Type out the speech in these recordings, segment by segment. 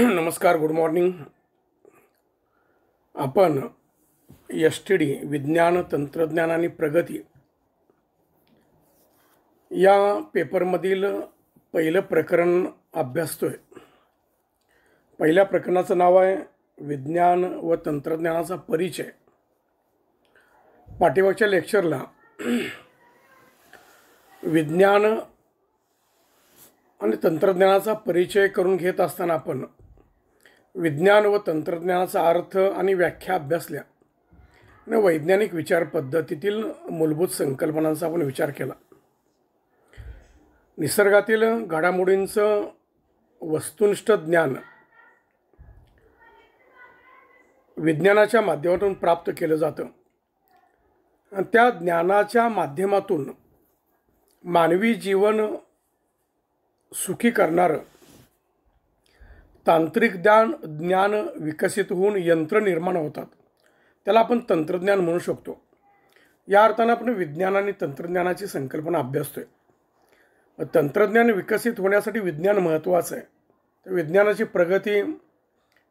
नमस्कार, good morning. आपण STD विज्ञान, तंत्रज्ञान आणि प्रगती या पेपरमधील पहिलं प्रकरण अभ्यासतोय. पहिल्या प्रकरणाचं नाव आहे विज्ञान व तंत्रज्ञानाचा परिचय. पाठीमागच्या लेक्चरला विज्ञान आणि तंत्रज्ञानाचा परिचय करून घेत असताना आपण विज्ञान व तंत्रज्ञानाचा अर्थ आणि व्याख्या अभ्यासल्या आणि वैज्ञानिक विचार पद्धतीतील मूलभूत संकल्पनांचा आपण विचार केला. निसर्गातील घडामोडींचं वस्तुनिष्ठ ज्ञान विज्ञानाच्या माध्यमातून प्राप्त केलं जातं आणि त्या ज्ञानाच्या माध्यमातून मानवी जीवन सुखी करणारं तांत्रिक ज्ञान विकसित होऊन यंत्र निर्माण होतात. त्याला आपण तंत्रज्ञान म्हणू शकतो. या अर्थानं आपण विज्ञान आणि तंत्रज्ञानाची संकल्पना अभ्यासतोय. तंत्रज्ञान विकसित होण्यासाठी विज्ञान महत्त्वाचं आहे. तर विज्ञानाची प्रगती,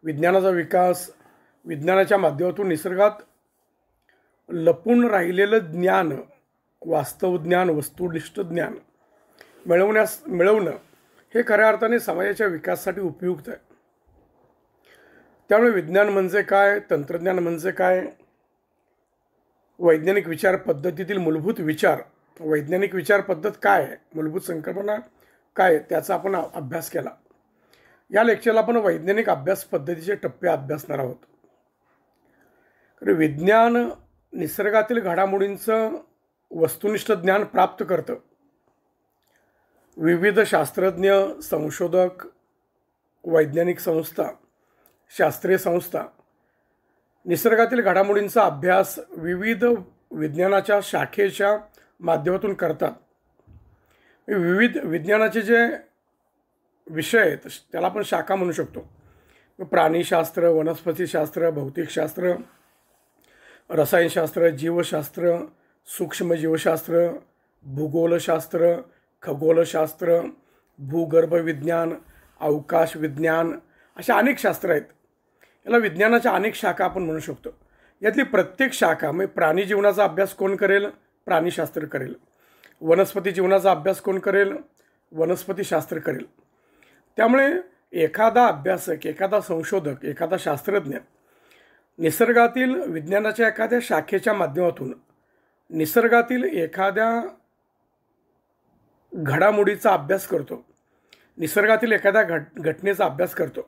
विज्ञानाचा विकास, विज्ञानाच्या माध्यमातून निसर्गात लपून राहिलेलं ज्ञान, वास्तव ज्ञान, वस्तुनिष्ठ ज्ञान मिळवणं हे खऱ्या अर्थाने समाजाच्या विकासासाठी उपयुक्त आहे. त्यामुळे विज्ञान म्हणजे काय, तंत्रज्ञान म्हणजे काय, वैज्ञानिक विचार पद्धतीतील मूलभूत विचार, वैज्ञानिक विचार पद्धत काय आहे, मूलभूत संकल्पना काय, त्याचा आपण अभ्यास केला. या लेक्चरला आपण वैज्ञानिक अभ्यास पद्धतीचे टप्पे अभ्यासणार आहोत. विज्ञान निसर्गातील घडामोडींचं वस्तुनिष्ठ ज्ञान प्राप्त करतं. विविध शास्त्रज्ञ, संशोधक, वैज्ञानिक संस्था, शास्त्रीय संस्था निसर्गातील घडामोडींचा अभ्यास विविध विज्ञानाच्या शाखेच्या माध्यमातून करतात. विविध विज्ञानाचे जे विषय आहेत त्याला आपण शाखा म्हणू शकतो. प्राणीशास्त्र, वनस्पतीशास्त्र, भौतिकशास्त्र, रसायनशास्त्र, जीवशास्त्र, सूक्ष्मजीवशास्त्र, भूगोलशास्त्र, खगोलशास्त्र, भूगर्भ विज्ञान, अवकाश विज्ञान, अशा अनेक शास्त्र आहेत. याला विज्ञानाच्या अनेक शाखा आपण म्हणू शकतो. यातली प्रत्येक शाखा म्हणजे प्राणी जीवनाचा अभ्यास कोण करेल, प्राणीशास्त्र करेल. वनस्पती जीवनाचा अभ्यास कोण करेल, वनस्पतीशास्त्र करेल. त्यामुळे एखादा अभ्यासक, एखादा संशोधक, एखादा शास्त्रज्ञ निसर्गातील विज्ञानाच्या एखाद्या शाखेच्या माध्यमातून निसर्गातील एखाद्या घडामोडीचा अभ्यास करतो, निसर्गातील एखाद्या घटनेचा अभ्यास करतो.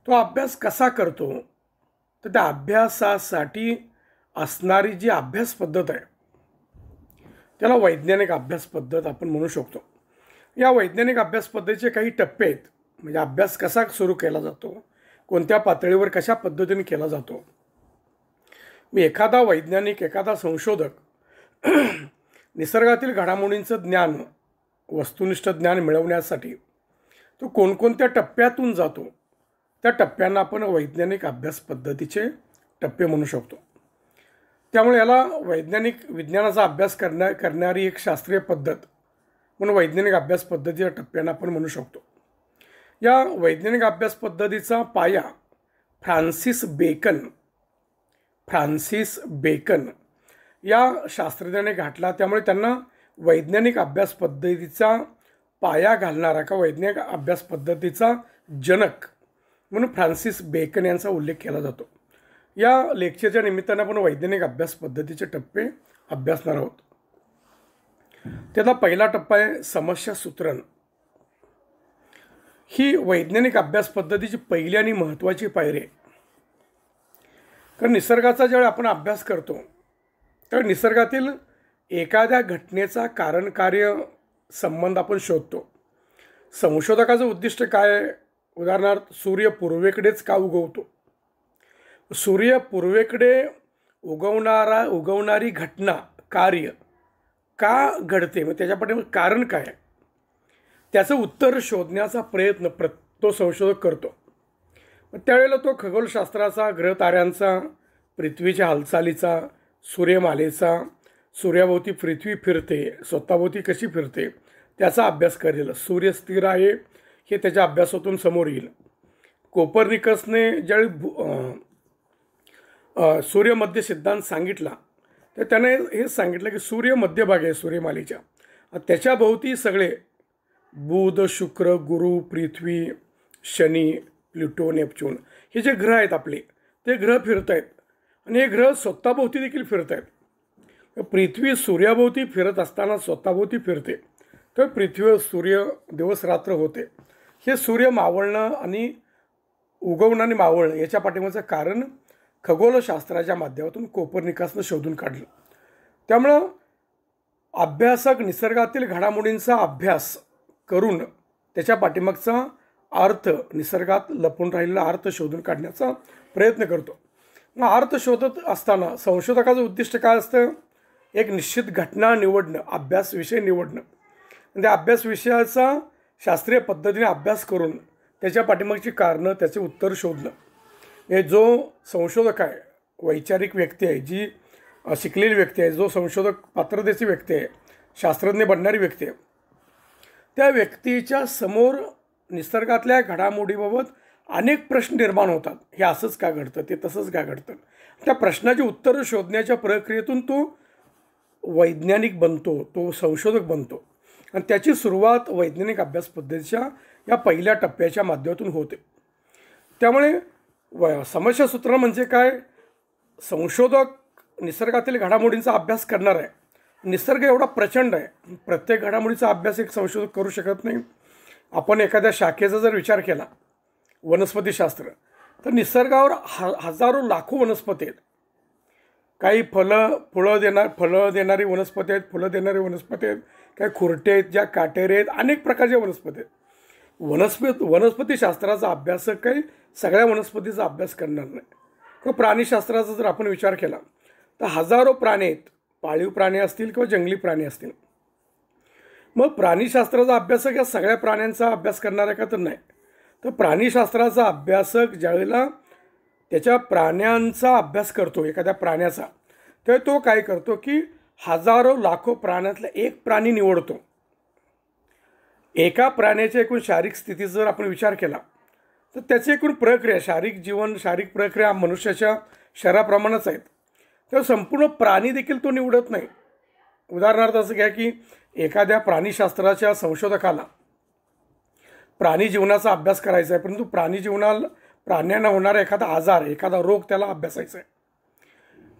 तो अभ्यास कसा करतो, तर त्या अभ्यासासाठी असणारी जी अभ्यास पद्धत आहे त्याला वैज्ञानिक अभ्यास पद्धत आपण म्हणू शकतो. या वैज्ञानिक अभ्यास पद्धतीचे काही टप्पे आहेत. म्हणजे अभ्यास कसा सुरू केला जातो, कोणत्या पातळीवर कशा पद्धतीने केला जातो. मी एखादा वैज्ञानिक, एखादा संशोधक निसर्गातील घडामोडींचं ज्ञान, वस्तुनिष्ठ ज्ञान मिळवण्यासाठी तो कोणकोणत्या टप्प्यातून जातो, त्या टप्प्यांना आपण वैज्ञानिक अभ्यास पद्धतीचे टप्पे म्हणू शकतो. त्यामुळे याला वैज्ञानिक विज्ञानाचा अभ्यास करणारी एक शास्त्रीय पद्धत म्हणून वैज्ञानिक अभ्यास पद्धतीच्या टप्प्यांना आपण म्हणू शकतो. या वैज्ञानिक अभ्यास पद्धतीचा पाया फ्रान्सिस बेकन या शास्त्रज्ञाने घातला. त्यामुळे त्यांना वैज्ञानिक अभ्यास पद्धतीचा पाया घालणारा का वैज्ञानिक अभ्यास पद्धतीचा जनक म्हणून फ्रान्सिस बेकन यांचा उल्लेख केला जातो. या लेक्चरच्या निमित्तानं आपण वैज्ञानिक अभ्यास पद्धतीचे टप्पे अभ्यासणार आहोत. त्याचा पहिला टप्पा आहे समस्या सूत्रण. ही वैज्ञानिक अभ्यास पद्धतीची पहिली आणि महत्त्वाची पायरी आहे. कारण निसर्गाचा ज्यावेळी आपण अभ्यास करतो त्यावेळी निसर्गातील एखाद्या घटनेचा कारण कार्य संबंध आपण शोधतो. संशोधकाचं उद्दिष्ट काय आहे? उदाहरणार्थ सूर्य पूर्वेकडेच का उगवतो, सूर्य पूर्वेकडे उगवणारी घटना, कार्य का घडते, मग त्याच्या पाठीमागे कारण काय आहे, त्याचं उत्तर शोधण्याचा प्रयत्न तो संशोधक करतो. मग त्यावेळेला तो खगोलशास्त्राचा, ग्रहताऱ्यांचा, पृथ्वीच्या हालचालीचा, सूर्यमालेचा, सूर्याभोवती पृथ्वी फिरते, स्वतःभोवती कशी फिरते त्याचा अभ्यास करेल. सूर्य स्थिर आहे हे त्याच्या अभ्यासातून समोर येईल. कोपर्निकसने ज्यावेळी सूर्यमध्य सिद्धांत सांगितला तर त्याने हे सांगितलं की सूर्य मध्यभागी आहे सूर्यमालेच्या, त्याच्या भोवती सगळे बुध, शुक्र, गुरु, पृथ्वी, शनी, प्लुटो, नेपच्यून हे जे ग्रह आहेत आपले ते ग्रह फिरत आहेत आणि हे ग्रह स्वतःभोवती देखील फिरत आहेत. पृथ्वी सूर्याभोवती फिरत असताना स्वतःभोवती फिरते, तर पृथ्वीवर सूर्य दिवस रात्र होते. हे सूर्य मावळणं आणि उगवणं आणि मावळणं याच्या पाठीमागचं कारण खगोलशास्त्राच्या माध्यमातून कोपर्निकसनं शोधून काढलं. त्यामुळं अभ्यासक निसर्गातील घडामोडींचा अभ्यास करून त्याच्या पाठीमागचा अर्थ, निसर्गात लपून राहिलेला अर्थ शोधून काढण्याचा प्रयत्न करतो. मग अर्थ शोधत असताना संशोधकाचं उद्दिष्ट काय असतं? एक निश्चित घटना निवडणं, अभ्यास विषय निवडणं, आणि त्या अभ्यास विषयाचा शास्त्रीय पद्धतीने अभ्यास करून त्याच्या पाठीमागची कारणं, त्याचे उत्तर शोधणं. हे जो संशोधक आहे, वैचारिक व्यक्ती आहे, जी शिकलेली व्यक्ती आहे, जो संशोधक पात्रतेची व्यक्ती आहे, शास्त्रज्ञ बनणारी व्यक्ती आहे, त्या व्यक्तीच्या समोर निसर्गातल्या घडामोडीबाबत अनेक प्रश्न निर्माण होतात. हे असंच का घडतं, ते तसंच का घडतं. त्या प्रश्नाची उत्तरं शोधण्याच्या प्रक्रियेतून तो वैज्ञानिक बनतो, तो संशोधक बनतो, आणि त्याची सुरुवात वैज्ञानिक अभ्यास पद्धतीच्या या पहिल्या टप्प्याच्या माध्यमातून होते. त्यामुळे समस्या सूत्र म्हणजे काय? संशोधक निसर्गातील घडामोडींचा अभ्यास करणार आहे. निसर्ग एवढा प्रचंड आहे, प्रत्येक घडामोडीचा अभ्यास एक संशोधक करू शकत नाही. आपण एखाद्या शाखेचा जर विचार केला, वनस्पतीशास्त्र, तर निसर्गावर हजारो लाखो वनस्पती आहेत. काही फळं देणारी वनस्पती आहेत, फुलं देणारी वनस्पती आहेत, काही खुरटे आहेत, ज्या काटेरी आहेत, अनेक प्रकारच्या वनस्पती आहेत. वनस्पतीशास्त्राचा अभ्यासक काही सगळ्या वनस्पतीचा अभ्यास करणार नाही. किंवा प्राणीशास्त्राचा जर आपण विचार केला तर हजारो प्राणी आहेत, पाळीव प्राणी असतील किंवा जंगली प्राणी असतील. मग प्राणीशास्त्राचा अभ्यासक या सगळ्या प्राण्यांचा अभ्यास करणार आहे का? तर नाही. तर प्राणीशास्त्राचा अभ्यासक ज्यावेळेला त्याच्या प्राण्यांचा अभ्यास करतो, एखाद्या प्राण्याचा, तर तो काय करतो की हजारो लाखो प्राण्यातला एक प्राणी निवडतो. एका प्राण्याच्या एकूण शारीरिक स्थितीचा जर आपण विचार केला तर त्याची एकूण प्रक्रिया, शारीरिक प्रक्रिया मनुष्याच्या शरीराप्रमाणेच आहेत. तर संपूर्ण प्राणी देखील तो निवडत नाही. उदाहरणार्थ असं घ्या की एखाद्या प्राणीशास्त्राच्या संशोधकाला प्राणी जीवनाचा अभ्यास करायचा आहे, परंतु प्राण्यांना होणारा एखादा आजार, एखादा रोग त्याला अभ्यासायचा आहे.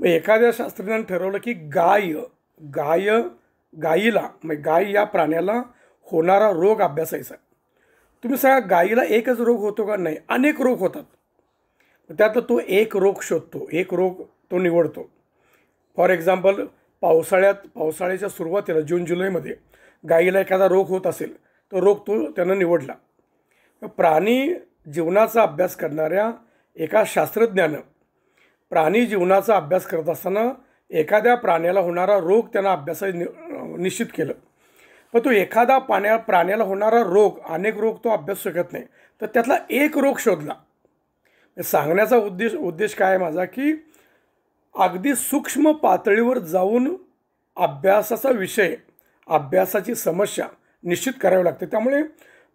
मग एखाद्या शास्त्रज्ञाने ठरवलं की गायी या प्राण्याला होणारा रोग अभ्यासायचा आहे. तुम्ही सांगा, गायीला एकच रोग होतो का? नाही, अनेक रोग होतात. त्यात तो एक रोग शोधतो, एक रोग तो निवडतो. फॉर एक्झाम्पल, पावसाळ्याच्या सुरुवातीला जून जुलैमध्ये गायीला एखादा रोग होत असेल, तो रोग त्यानं निवडला. प्राणी जीवनाचा अभ्यास करणाऱ्या एका शास्त्रज्ञानं प्राणी जीवनाचा अभ्यास करत असताना एखाद्या प्राण्याला होणारा रोग त्यांना अभ्यासाला निश्चित केलं. पण तो एखादा प्राण्याला होणारा रोग, अनेक रोग तो अभ्यास शकत नाही, तर त्यातला एक रोग शोधला. सांगण्याचा उद्देश काय आहे माझा, की अगदी सूक्ष्म पातळीवर जाऊन अभ्यासाचा विषय, अभ्यासाची समस्या निश्चित करावी लागते. त्यामुळे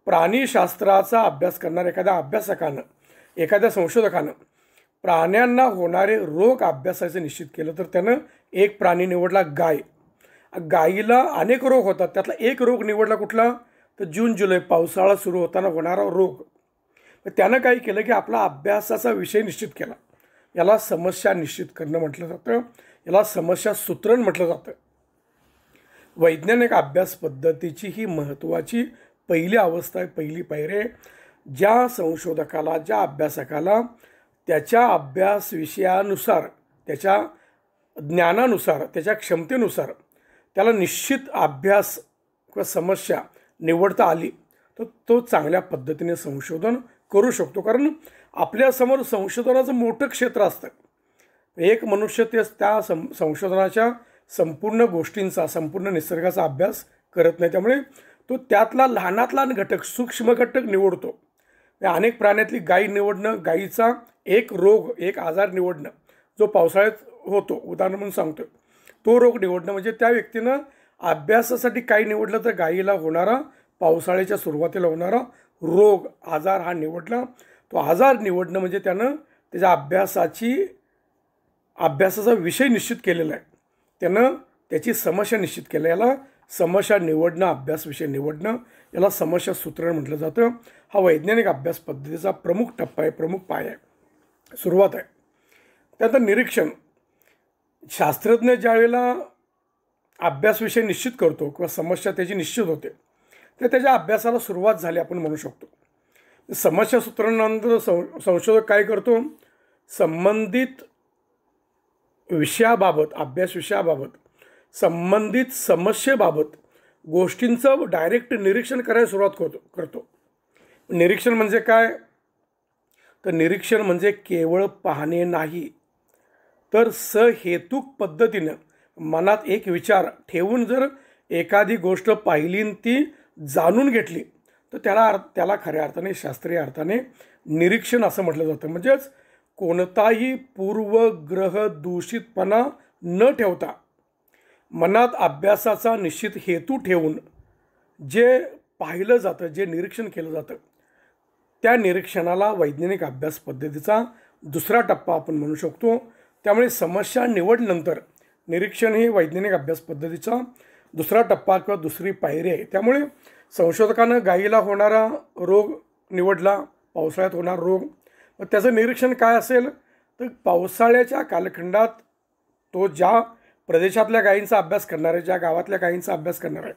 प्राणीशास्त्राचा अभ्यास करणाऱ्या एखाद्या अभ्यासकानं, एखाद्या संशोधकानं प्राण्यांना होणारे रोग अभ्यासाचं निश्चित केलं, तर त्यानं एक प्राणी निवडला, गाय. गायीला अनेक रोग होतात, त्यातला एक रोग निवडला कुठला? तर जून जुलै पावसाळा सुरू होताना होणारा रोग. त्यानं काय केलं की आपला अभ्यासाचा विषय निश्चित केला. याला समस्या निश्चित करणं म्हटलं जातं, याला समस्या सूत्रण म्हटलं जातं. वैज्ञानिक अभ्यास पद्धतीची ही महत्त्वाची पहिली अवस्था आहे, पहिली पायरी आहे. ज्या संशोधकाला, ज्या अभ्यासकाला त्याच्या अभ्यास विषयानुसार, त्याच्या ज्ञानानुसार, त्याच्या क्षमतेनुसार त्याला निश्चित अभ्यास किंवा समस्या निवडता आली, तर तो चांगल्या पद्धतीने संशोधन करू शकतो. कारण आपल्यासमोर संशोधनाचं मोठं क्षेत्र असतं. एक मनुष्य त्या संशोधनाच्या संपूर्ण गोष्टींचा, संपूर्ण निसर्गाचा अभ्यास करत नाही. त्यामुळे तो त्यातला लहानात लहान घटक, सूक्ष्म घटक निवडतो. अनेक प्राण्यातली गायी निवडणं, गायीचा एक रोग, एक आजार निवडणं जो पावसाळ्यात होतो, उदाहरण म्हणून सांगतो, तो रोग निवडणं, म्हणजे त्या व्यक्तीनं अभ्यासासाठी काही निवडलं तर गायीला होणारा, पावसाळ्याच्या सुरुवातीला होणारा रोग, आजार हा निवडला. तो आजार निवडणं म्हणजे त्यानं त्याच्या अभ्यासाचा विषय निश्चित केलेला आहे, त्यानं त्याची समस्या निश्चित केली. याला समस्या निवडणं, अभ्यास विषय निवडणं, याला समस्या सूत्रण म्हटलं जातं. हा वैज्ञानिक अभ्यास पद्धतीचा प्रमुख टप्पा आहे, प्रमुख पाय आहे, सुरुवात आहे. त्यानंतर निरीक्षण. शास्त्रज्ञ ज्यावेळेला अभ्यास विषय निश्चित करतो किंवा समस्या त्याची निश्चित होते, तर त्याच्या अभ्यासाला सुरुवात झाली आपण म्हणू शकतो. समस्या सूत्रणानंतर संशोधक काय करतो, संबंधित विषयाबाबत, अभ्यास विषयाबाबत, संबंधित समस्येबाबत गोष्टींचं डायरेक्ट निरीक्षण करायला सुरुवात करतो. निरीक्षण म्हणजे काय, तर निरीक्षण म्हणजे केवळ पाहणे नाही, तर सहेतुक पद्धतीनं मनात एक विचार ठेवून जर एखादी गोष्ट पाहिली आणि ती जाणून घेतली, तर त्याला खऱ्या अर्थाने, शास्त्रीय अर्थाने निरीक्षण असं म्हटलं जातं. म्हणजेच कोणताही पूर्वग्रह दूषितपणा न ठेवता मनात अभ्यासाचा निश्चित हेतू ठेवून जे पाहिलं जातं, जे निरीक्षण केलं जातं, त्या निरीक्षणाला वैज्ञानिक अभ्यास पद्धतीचा दुसरा टप्पा आपण म्हणू शकतो. त्यामुळे समस्या निवडनंतर निरीक्षण ही वैज्ञानिक अभ्यास पद्धतीचा दुसरा टप्पा किंवा दुसरी पायरी आहे. त्यामुळे संशोधकानं गायीला होणारा रोग निवडला, पावसाळ्यात होणारा रोग, मग त्याचं निरीक्षण काय असेल, तर पावसाळ्याच्या कालखंडात तो ज्या प्रदेशातल्या गायींचा अभ्यास करणार आहे, ज्या गावातल्या गायींचा अभ्यास करणार आहे,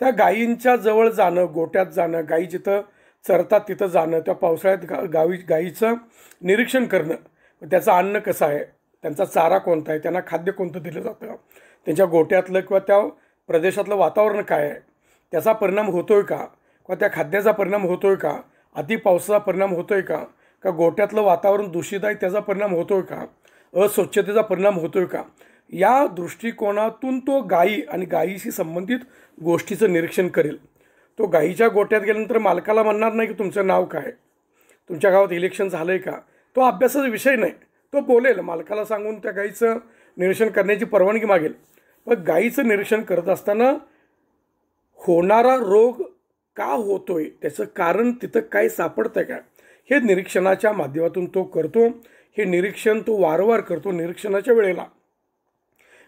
त्या गायींच्या जवळ जाणं, गोट्यात जाणं, गायी जिथं चरतात तिथं जाणं, त्या पावसाळ्यात गायीचं निरीक्षण करणं, त्याचं अन्न कसं आहे, त्यांचा चारा कोणता आहे, त्यांना खाद्य कोणतं दिलं जातं, त्यांच्या गोट्यातलं किंवा त्या प्रदेशातलं वातावरण काय आहे, त्याचा परिणाम होतो आहे का, किंवा त्या खाद्याचा परिणाम होतो आहे का, अति पावसाचा परिणाम होतो आहे का गोट्यातलं वातावरण दूषित आहे त्याचा परिणाम होतो आहे का, अस्वच्छतेचा परिणाम होतो आहे का, या दृष्टिकोनातून तो गायी आणि गायीशी संबंधित गोष्टीचं निरीक्षण करेल. तो गायीच्या गोट्यात गेल्यानंतर मालकाला म्हणणार नाही की तुमचं नाव काय, तुमच्या गावात इलेक्शन झालं आहे का, तो अभ्यासाचा विषय नाही. तो बोलेल, मालकाला सांगून त्या गायीचं निरीक्षण करण्याची परवानगी मागेल. मग गायीचं निरीक्षण करत असताना होणारा रोग का होतोय, त्याचं कारण तिथं काय सापडतं का, हे निरीक्षणाच्या माध्यमातून तो करतो. हे निरीक्षण तो वारंवार करतो. निरीक्षणाच्या वेळेला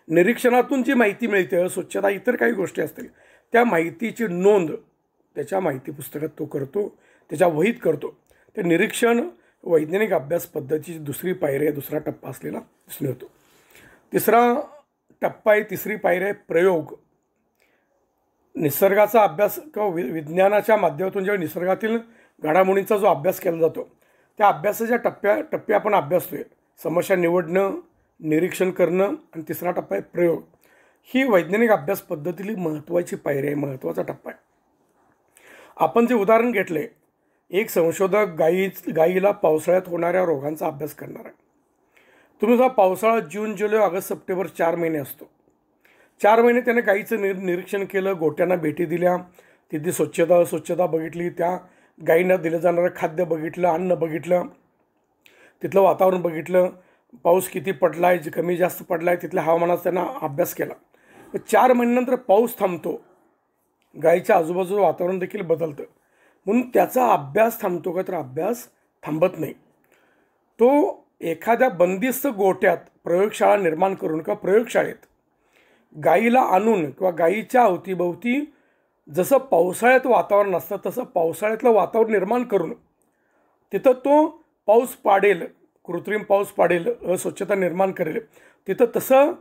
निरीक्षणातून जी माहिती मिळते, स्वच्छता, इतर काही गोष्टी असतील, त्या माहितीची नोंद त्याच्या माहिती पुस्तकात तो करतो, त्याच्या वहीत करतो. ते निरीक्षण वैज्ञानिक अभ्यास पद्धतीची दुसरी पायरी आहे, दुसरा टप्पा असलेला दिसून येतो. तिसरा टप्पा आहे, तिसरी पायरी आहे प्रयोग. निसर्गाचा अभ्यास किंवा विज्ञानाच्या माध्यमातून जेव्हा निसर्गातील घडामोडींचा जो अभ्यास केला जातो, त्या अभ्यासाच्या टप्पे आपण अभ्यासतोय. समस्या निवडणं, निरीक्षण करणं, आणि तिसरा टप्पा आहे प्रयोग. ही वैज्ञानिक अभ्यास पद्धतीतली महत्त्वाची पायरी आहे, महत्त्वाचा टप्पा आहे. आपण जे उदाहरण घेतले, एक संशोधक गायीला पावसाळ्यात होणाऱ्या रोगांचा अभ्यास करणार आहे. तुम्ही जेव्हा पावसाळा जून, जुलै, ऑगस्ट, सप्टेंबर 4 महिने असतो, 4 महिने त्याने गायीचं निरीक्षण केलं, गोट्यांना भेटी दिल्या, तिथली स्वच्छता बघितली, त्या गायींना दिलं जाणारं खाद्य बघितलं, अन्न बघितलं, तिथलं वातावरण बघितलं, पाऊस किती पडला आहे, कमी जास्त पडला आहे, तिथल्या हवामानाचा त्यांना अभ्यास केला. 4 महिन्यानंतर पाऊस थांबतो, गायीच्या आजूबाजूचं वातावरण देखील बदलतं, म्हणून त्याचा अभ्यास थांबतो का, तर अभ्यास थांबत नाही. तो एखाद्या बंदिस्त गोट्यात प्रयोगशाळा निर्माण करून किंवा प्रयोगशाळेत गायीला आणून किंवा गायीच्या अवतीभोवती जसं पावसाळ्यात वातावरण असतं तसं पावसाळ्यातलं वातावरण निर्माण करून तिथं तो पाऊस पाडेल, कृत्रिम पाऊस पाडेल, अस्वच्छता निर्माण करेल, तिथं तसं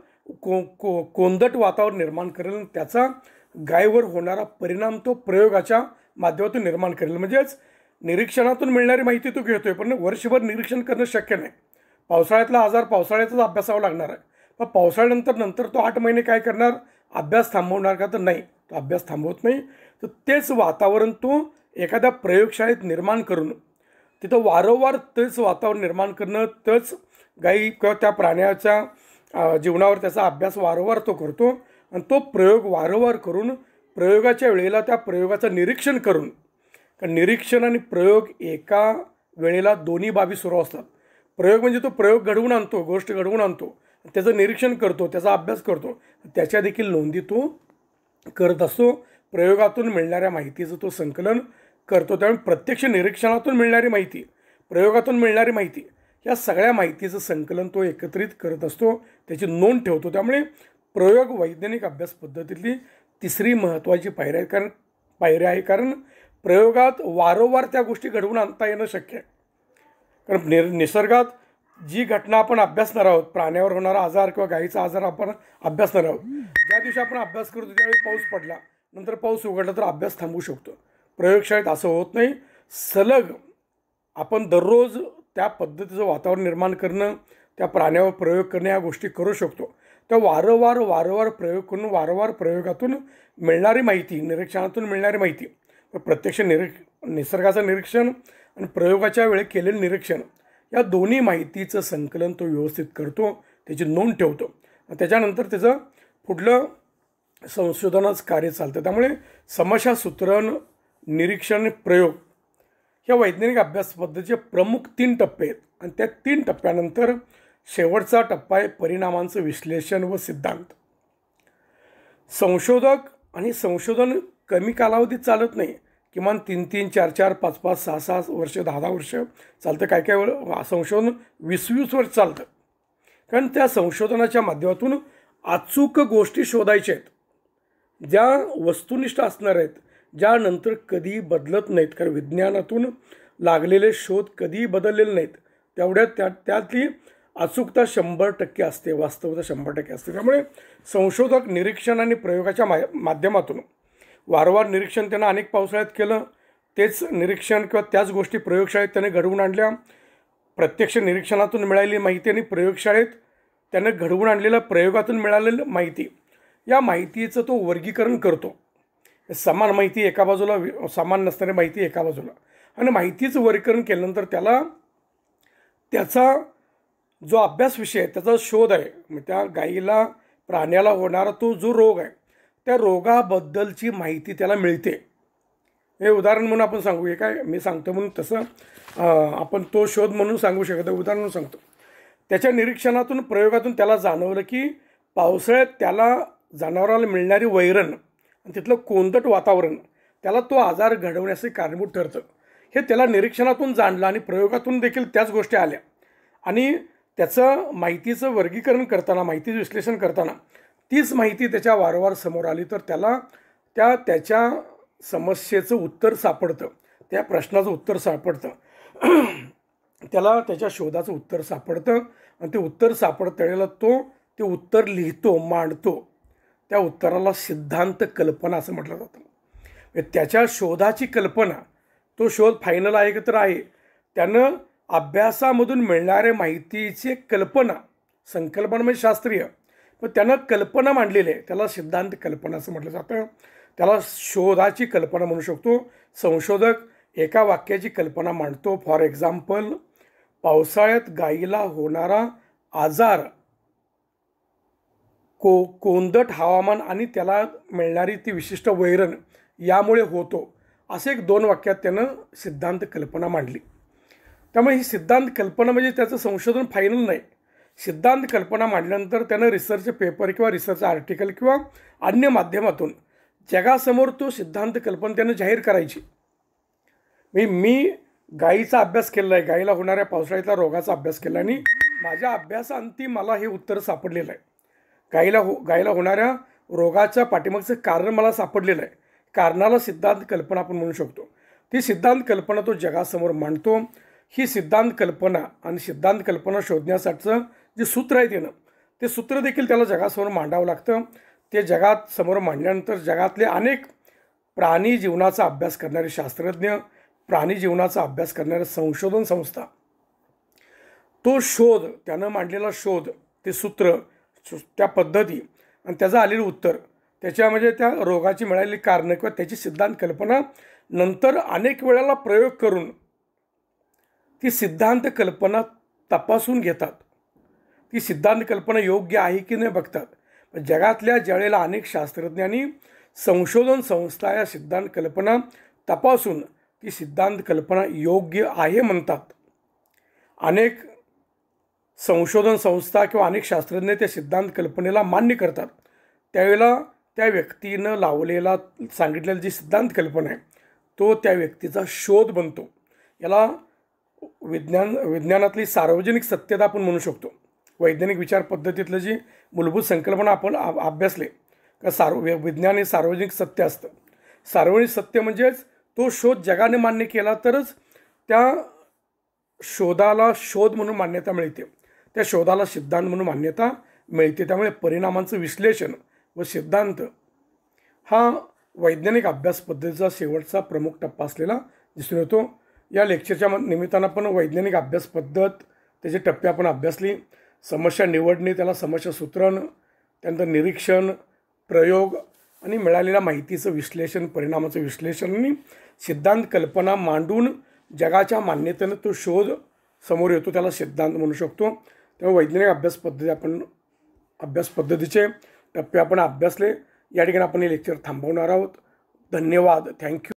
कोंदट वातावरण निर्माण करेल, त्याचा गायीवर होणारा परिणाम तो प्रयोगाच्या माध्यमातून निर्माण करेल. म्हणजेच निरीक्षणातून मिळणारी माहिती तो घेतोय, पण वर्षभर निरीक्षण करणं शक्य नाही. पावसाळ्यातला आजार पावसाळ्यातच अभ्यासावा लागणार आहे. पण पावसाळ्यानंतर तो 8 महिने काय करणार, अभ्यास थांबवणार का, तर नाही, तो अभ्यास थांबवत नाही. तर तेच वातावरण तो एखाद्या प्रयोगशाळेत निर्माण करून तिथं वारंवार तेच वातावरण निर्माण करणं, तेच गायी किंवा त्या प्राण्याच्या जीवनावर त्याचा अभ्यास वारंवार तो करतो. आणि तो प्रयोग वारंवार करून प्रयोगाच्या वेळेला त्या प्रयोगाचं निरीक्षण करून, कारण निरीक्षण आणि प्रयोग एका वेळेला दोन्ही बाबी सुरू असतात. प्रयोग म्हणजे तो प्रयोग घडवून आणतो, गोष्ट घडवून आणतो, त्याचं निरीक्षण करतो, त्याचा अभ्यास करतो, त्याच्या देखील नोंदी तो करत असतो. प्रयोगातून मिळणाऱ्या माहितीचं तो संकलन करतो. त्यामुळे प्रत्यक्ष निरीक्षणातून मिळणारी माहिती प्रयोगातून मिळणारी माहिती, या सगळ्या माहितीचं संकलन तो एकत्रित करत असतो, त्याची नोंद ठेवतो. त्यामुळे प्रयोग वैज्ञानिक अभ्यास पद्धतीतली तिसरी महत्त्वाची पायरी आहे. कारण प्रयोगात वारंवार त्या गोष्टी घडवून आणता येणं शक्य आहे. कारण निसर्गात जी घटना आपण अभ्यासणार आहोत, प्राण्यावर होणारा आजार किंवा गायीचा आजार आपण अभ्यासणार आहोत, ज्या दिवशी आपण अभ्यास करतो त्यावेळी पाऊस पडला, नंतर पाऊस उघडला तर अभ्यास थांबवू शकतो. प्रयोगशाळेत असं होत नाही. सलग आपण दररोज त्या पद्धतीचं वातावरण निर्माण करणं, त्या प्राण्यावर प्रयोग करणं, या गोष्टी करू शकतो. त्या वारंवार प्रयोग करून वारंवार प्रयोगातून मिळणारी माहिती, निरीक्षणातून मिळणारी माहिती, प्रत्यक्ष निसर्गाचं निरीक्षण आणि प्रयोगाच्या वेळी केलेलं निरीक्षण, या दोन्ही माहितीचं संकलन तो व्यवस्थित करतो, त्याची नोंद ठेवतो. त्याच्यानंतर त्याचं पुढलं संशोधनाचं कार्य चालतं. त्यामुळे समस्यासूत्रण, निरीक्षण, प्रयोग ह्या वैज्ञानिक अभ्यास पद्धतीचे प्रमुख 3 टप्पे आहेत. आणि त्या 3 टप्प्यानंतर शेवटचा टप्पा आहे परिणामांचं विश्लेषण व सिद्धांत. संशोधक आणि संशोधन कमी कालावधीत चालत नाही. किमान 3-3, 4-4, 5-5, 6-6 वर्ष, 10-10 वर्ष चालतं. काय संशोधन 20-20 वर्ष चालतं. कारण त्या संशोधनाच्या माध्यमातून अचूक गोष्टी शोधायच्या आहेत, ज्या वस्तुनिष्ठ असणार आहेत, ज्या नंतर कधीही बदलत नाहीत. कारण विज्ञानातून लागलेले शोध कधीही बदललेले नाहीत. तेवढ्यात त्यातली अचूकता 100% असते, वास्तवता 100% असते. त्यामुळे संशोधक निरीक्षण आणि प्रयोगाच्या माध्यमातून वारंवार निरीक्षण त्यानं अनेक पावसाळ्यात केलं, तेच निरीक्षण किंवा त्याच गोष्टी प्रयोगशाळेत त्याने घडवून आणल्या. प्रत्यक्ष निरीक्षणातून मिळालेली माहिती आणि प्रयोगशाळेत त्याने घडवून आणलेल्या प्रयोगातून मिळालेली माहिती, या माहितीचं तो वर्गीकरण करतो. समान माहिती एका बाजूला, समान नसणारी माहिती एका बाजूला, आणि माहितीचं वर्गीकरण केल्यानंतर त्याला त्याचा जो अभ्यास विषय आहे, त्याचा शोध आहे, मग त्या गायीला, प्राण्याला होणारा तो जो रोग आहे, त्या रोगाबद्दलची माहिती त्याला मिळते. हे उदाहरण म्हणून आपण सांगू, हे काय मी सांगतो म्हणून तसं आपण तो शोध म्हणून सांगू शकतो, उदाहरण म्हणून सांगतो. त्याच्या निरीक्षणातून, प्रयोगातून त्याला जाणवलं की पावसाळ्यात त्याला जनावराला मिळणारी वैरण आणि तिथलं कोंदट वातावरण त्याला तो आजार घडवण्याचे कारणीभूत ठरतं. हे त्याला निरीक्षणातून जाणलं आणि प्रयोगातून देखील त्याच गोष्टी आल्या. आणि त्याचं माहितीचं वर्गीकरण करताना, माहितीचं विश्लेषण करताना तीच माहिती त्याच्या वारंवार समोर आली तर त्याला त्याच्या समस्येचं उत्तर सापडतं, त्या प्रश्नाचं उत्तर सापडतं, त्याला त्याच्या शोधाचं उत्तर सापडतं. आणि ते उत्तर सापडत त्यावेळेला तो ते उत्तर लिहितो, मांडतो. त्या उत्तराला सिद्धांत कल्पना असं म्हटलं जातं. त्याच्या शोधाची कल्पना, तो शोध फायनल आहे का तर आहे, त्यानं अभ्यासामधून मिळणाऱ्या माहितीची कल्पना, संकल्पना म्हणजे शास्त्रीय, पण त्यानं कल्पना मांडलेली आहे, त्याला सिद्धांत कल्पना असं म्हटलं जातं. त्याला शोधाची कल्पना म्हणू शकतो. संशोधक एका वाक्याची कल्पना मांडतो. फॉर एक्झाम्पल, पावसाळ्यात गायीला होणारा आजार कोंदट हवामान आणि त्याला मिळणारी ती विशिष्ट वैरण यामुळे होतो, असे एक 2 वाक्यात त्यानं सिद्धांत कल्पना मांडली. त्यामुळे ही सिद्धांत कल्पना म्हणजे त्याचं संशोधन फायनल नाही. सिद्धांत कल्पना मांडल्यानंतर त्यानं रिसर्च पेपर किंवा रिसर्च आर्टिकल किंवा अन्य माध्यमातून जगासमोर तो सिद्धांत कल्पना त्यानं जाहीर करायची. मी गायीचा अभ्यास केला आहे, गायीला होणाऱ्या पावसाळ्यातल्या रोगाचा अभ्यास केला आणि माझ्या अभ्यासाअंती मला हे उत्तर सापडलेलं आहे. गायीला होणाऱ्या रोगाच्या पाठीमागचं कारण मला सापडलेलं आहे. कारणाला सिद्धांत कल्पना आपण म्हणू शकतो. ती सिद्धांत कल्पना तो जगासमोर मांडतो. ही सिद्धांत कल्पना आणि सिद्धांत कल्पना शोधण्यासाठीचं जे सूत्र आहे ते सूत्र देखील त्याला जगासमोर मांडावं लागतं. ते जगात समोर मांडल्यानंतर जगातले अनेक प्राणी जीवनाचा अभ्यास करणारे शास्त्रज्ञ, प्राणी जीवनाचा अभ्यास करणाऱ्या संशोधन संस्था, तो शोध, त्यानं मांडलेला शोध, ते सूत्र, त्या पद्धती आणि त्याचं आलेलं उत्तर, त्याच्यामध्ये त्या रोगाची मिळालेली कारणं किंवा त्याची सिद्धांत कल्पना नंतर अनेक वेळेला प्रयोग करून ती सिद्धांत कल्पना तपासून घेतात. ती सिद्धांत कल्पना योग्य आहे की नाही बघतात. जगातल्या ज्यावेळेला अनेक शास्त्रज्ञांनी, संशोधन संस्था या सिद्धांत कल्पना तपासून ती सिद्धांत कल्पना योग्य आहे म्हणतात. अनेक संशोधन संस्था किंवा अनेक शास्त्रज्ञ त्या सिद्धांत कल्पनेला मान्य करतात. त्यावेळेला त्या व्यक्तीनं लावलेला, सांगितलेला जी सिद्धांत कल्पना आहे तो त्या व्यक्तीचा शोध बनतो. याला विज्ञानातली सार्वजनिक सत्यता आपण म्हणू शकतो. वैज्ञानिक विचार पद्धतीतलं जी मूलभूत संकल्पना आपण अभ्यासले का विज्ञान हे सार्वजनिक सत्य असतं. सार्वजनिक सत्य म्हणजेच तो शोध जगाने मान्य केला तरच त्या शोधाला शोध म्हणून मान्यता मिळते, त्या शोधाला सिद्धांत म्हणून मान्यता मिळते. त्यामुळे परिणामांचं विश्लेषण व सिद्धांत हा वैज्ञानिक अभ्यास पद्धतीचा शेवटचा प्रमुख टप्पा असलेला दिसून येतो. या लेक्चरच्या निमित्तानं पण वैज्ञानिक अभ्यास पद्धत, त्याचे टप्पे आपण अभ्यासली. समस्या निवडणे, त्याला समस्या सूत्रण, त्यानंतर निरीक्षण, प्रयोग आणि मिळालेल्या माहितीचं विश्लेषण, परिणामाचं विश्लेषण आणि सिद्धांत कल्पना मांडून जगाच्या मान्यतेनं तो शोध समोर येतो, त्याला सिद्धांत म्हणू शकतो. तेव्हा वैज्ञानिक अभ्यास पद्धतीचे टप्पे आपण अभ्यासले. या ठिकाणी आपण हे लेक्चर थांबवणार आहोत. धन्यवाद. थँक्यू.